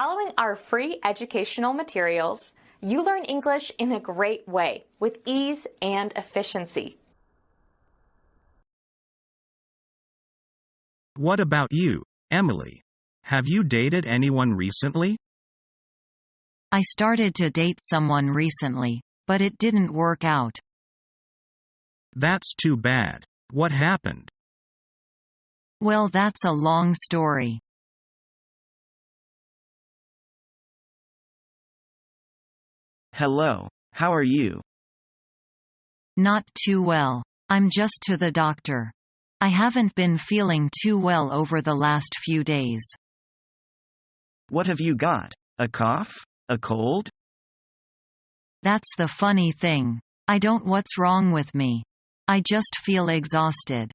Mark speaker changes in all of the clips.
Speaker 1: Following our free educational materials, you learn English in a great way with ease and efficiency.
Speaker 2: What about you, Emily? Have you dated anyone recently?
Speaker 3: I started to date someone recently, but it didn't work out.
Speaker 2: That's too bad. What happened?
Speaker 3: Well, that's a long story.
Speaker 4: Hello, how are you?
Speaker 3: Not too well. I'm just to the doctor. I haven't been feeling too well over the last few days.
Speaker 4: What have you got? A cough? A cold?
Speaker 3: That's the funny thing. I don't know what's wrong with me. I just feel exhausted.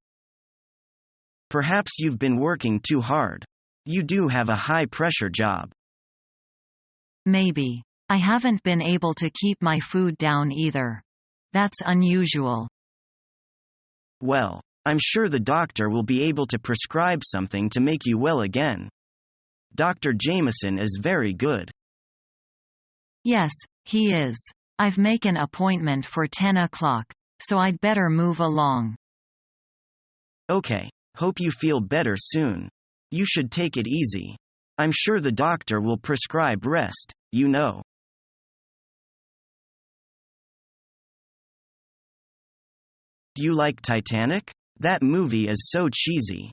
Speaker 4: Perhaps you've been working too hard. You do have a high-pressure job.
Speaker 3: Maybe. I haven't been able to keep my food down either. That's unusual.
Speaker 4: Well, I'm sure the doctor will be able to prescribe something to make you well again. Dr. Jameson is very good.
Speaker 3: Yes, he is. I've made an appointment for 10 o'clock, so I'd better move along.
Speaker 4: Okay, hope you feel better soon. You should take it easy. I'm sure the doctor will prescribe rest, you know. Do you like Titanic? That movie is so cheesy.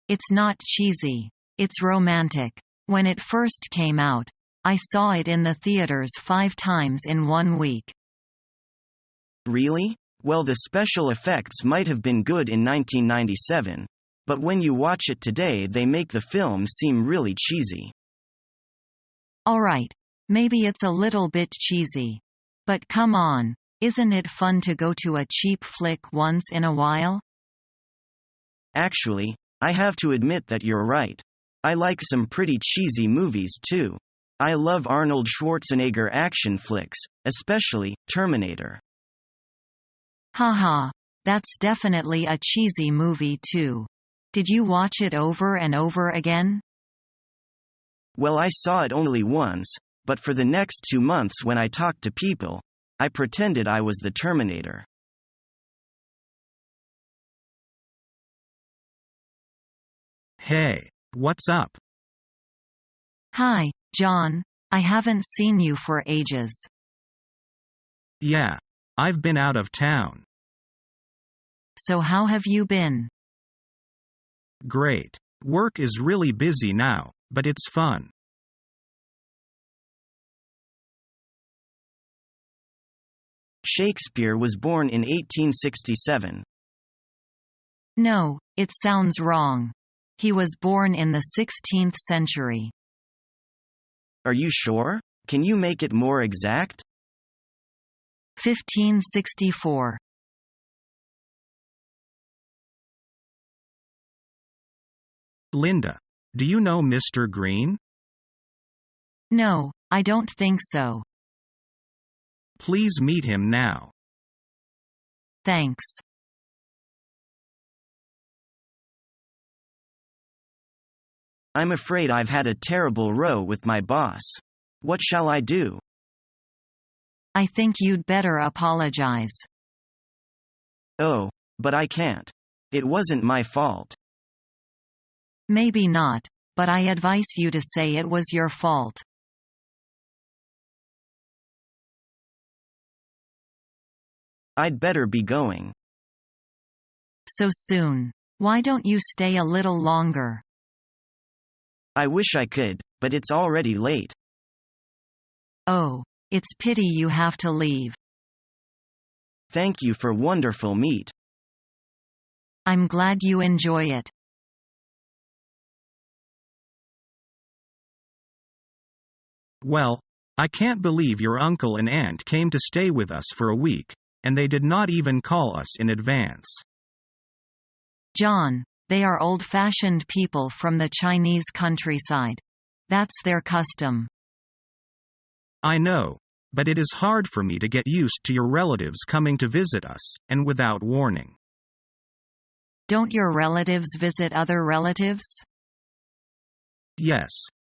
Speaker 3: It's not cheesy. It's romantic. When it first came out, I saw it in the theaters 5 times in 1 week.
Speaker 4: Really? Well, the special effects might have been good in 1997, but when you watch it today, they make the film seem really cheesy.
Speaker 3: Alright, maybe it's a little bit cheesy. But come on, isn't it fun to go to a cheap flick once in a while?
Speaker 4: Actually, I have to admit that you're right. I like some pretty cheesy movies too. I love Arnold Schwarzenegger action flicks, especially Terminator.
Speaker 3: Haha, that's definitely a cheesy movie too. Did you watch it over and over again?
Speaker 4: Well, I saw it only once, but for the next 2 months when I talked to people, I pretended I was the Terminator.
Speaker 2: Hey, what's up?
Speaker 3: Hi, John. I haven't seen you for ages.
Speaker 2: Yeah, I've been out of town.
Speaker 3: So how have you been?
Speaker 2: Great. Work is really busy now, but it's fun.
Speaker 4: Shakespeare was born in 1867.
Speaker 3: No, it sounds wrong. He was born in the 16th century.
Speaker 4: Are you sure? Can you make it more exact?
Speaker 3: 1564.
Speaker 2: Linda, do you know Mr. Green?
Speaker 3: No, I don't think so.
Speaker 2: Please meet him now.
Speaker 3: Thanks.
Speaker 4: I'm afraid I've had a terrible row with my boss. What shall I do?
Speaker 3: I think you'd better apologize.
Speaker 4: Oh, but I can't. It wasn't my fault.
Speaker 3: Maybe not, but I advise you to say it was your fault.
Speaker 4: I'd better be going.
Speaker 3: So soon. Why don't you stay a little longer?
Speaker 4: I wish I could, but it's already late.
Speaker 3: Oh, it's pity you have to leave.
Speaker 4: Thank you for wonderful meet.
Speaker 3: I'm glad you enjoy it.
Speaker 2: Well, I can't believe your uncle and aunt came to stay with us for a week, and they did not even call us in advance.
Speaker 3: John, they are old-fashioned people from the Chinese countryside. That's their custom.
Speaker 2: I know, but it is hard for me to get used to your relatives coming to visit us, and without warning.
Speaker 3: Don't your relatives visit other relatives?
Speaker 2: Yes,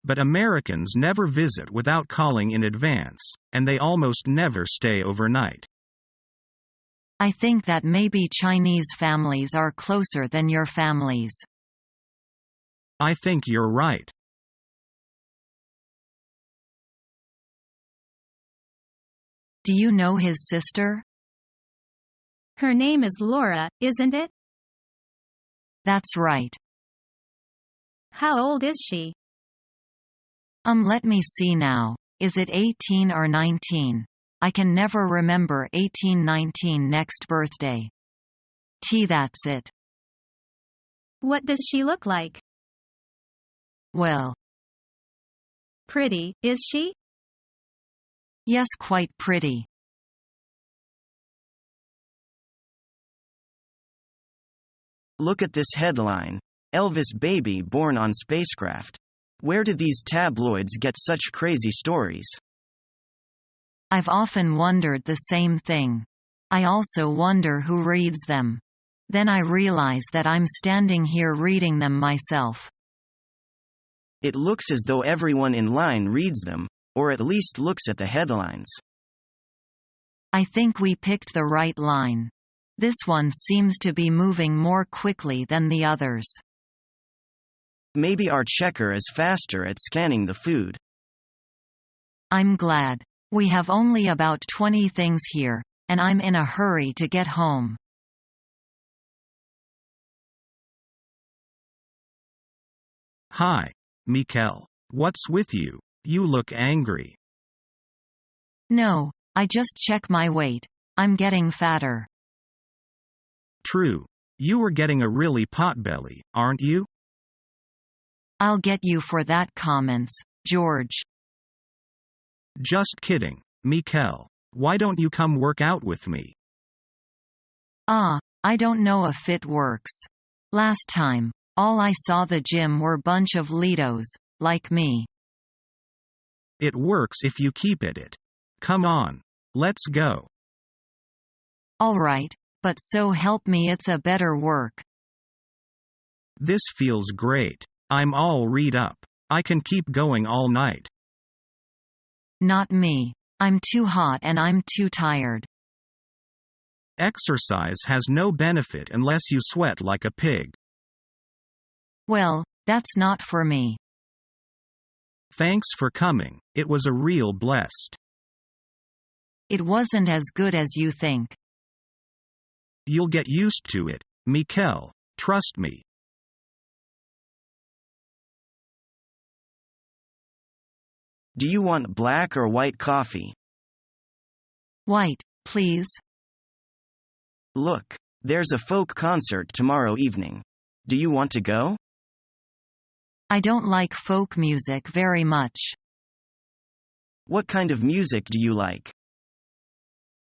Speaker 2: But Americans never visit without calling in advance, and they almost never stay overnight.
Speaker 3: I think that maybe Chinese families are closer than your families.
Speaker 2: I think you're right.
Speaker 3: Do you know his sister?
Speaker 5: Her name is Laura, isn't it?
Speaker 3: That's right.
Speaker 5: How old is she?
Speaker 3: Let me see now. Is it 18 or 19? I can never remember 18-19 next birthday. That's it.
Speaker 5: What does she look like?
Speaker 3: Well,
Speaker 5: Pretty, is she?
Speaker 3: yes, quite pretty.
Speaker 4: Look at this headline. Elvis baby born on spacecraft. Where do these tabloids get such crazy stories?
Speaker 3: I've often wondered the same thing. I also wonder who reads them. Then I realize that I'm standing here reading them myself.
Speaker 4: It looks as though everyone in line reads them, or at least looks at the headlines.
Speaker 3: I think we picked the right line. This one seems to be moving more quickly than the others.
Speaker 4: Maybe our checker is faster at scanning the food.
Speaker 3: I'm glad. We have only about 20 things here, and I'm in a hurry to get home.
Speaker 2: Hi, Mikkel. What's with you? You look angry.
Speaker 3: No, I just check my weight. I'm getting fatter.
Speaker 2: True. You are getting a really potbelly, aren't you?
Speaker 3: I'll get you for that comments, George.
Speaker 2: Just kidding, Mikkel. Why don't you come work out with me?
Speaker 3: I don't know if it works. Last time, all I saw the gym were bunch of Litos, like me.
Speaker 2: It works if you keep at it. Come on. Let's go.
Speaker 3: Alright, but so help me it's a better work.
Speaker 2: This feels great. I'm all read up. I can keep going all night.
Speaker 3: Not me. I'm too hot and I'm too tired.
Speaker 2: Exercise has no benefit unless you sweat like a pig.
Speaker 3: Well, that's not for me.
Speaker 2: Thanks for coming. It was a real blessed.
Speaker 3: It wasn't as good as you think.
Speaker 2: You'll get used to it, Mikkel. Trust me.
Speaker 4: Do you want black or white coffee?
Speaker 3: White, please.
Speaker 4: Look, there's a folk concert tomorrow evening. Do you want to go?
Speaker 3: I don't like folk music very much.
Speaker 4: What kind of music do you like?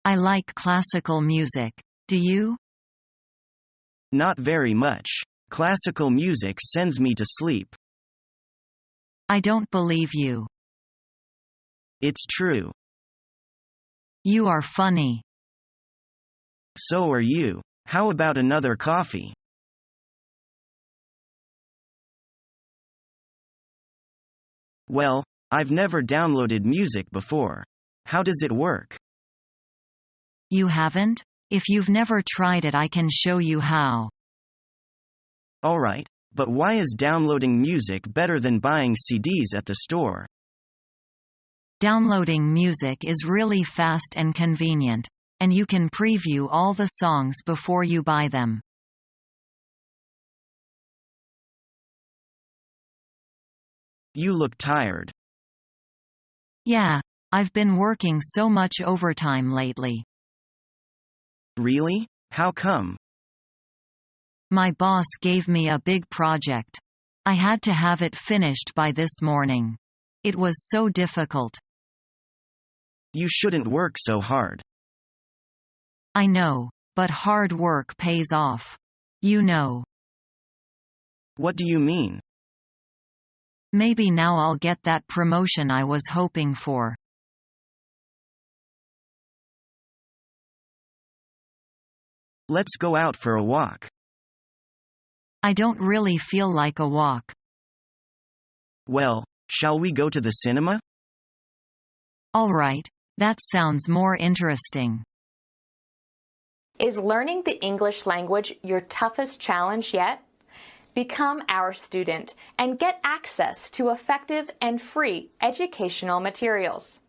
Speaker 3: I like classical music. Do you?
Speaker 4: Not very much. Classical music sends me to sleep.
Speaker 3: I don't believe you.
Speaker 4: It's true.
Speaker 3: You are funny.
Speaker 4: So are you. How about another coffee? Well, I've never downloaded music before. How does it work?
Speaker 3: You haven't? If you've never tried it, I can show you how.
Speaker 4: Alright, but why is downloading music better than buying CDs at the store?
Speaker 3: Downloading music is really fast and convenient, and you can preview all the songs before you buy them.
Speaker 4: You look tired.
Speaker 3: Yeah, I've been working so much overtime lately.
Speaker 4: Really? How come?
Speaker 3: My boss gave me a big project. I had to have it finished by this morning. It was so difficult.
Speaker 4: You shouldn't work so hard.
Speaker 3: I know, but hard work pays off. You know.
Speaker 4: What do you mean?
Speaker 3: Maybe now I'll get that promotion I was hoping for.
Speaker 4: Let's go out for a walk.
Speaker 3: I don't really feel like a walk.
Speaker 4: Well, Shall we go to the cinema?
Speaker 3: All right, that sounds more interesting.
Speaker 1: Is learning the English language your toughest challenge yet? Become our student and get access to effective and free educational materials.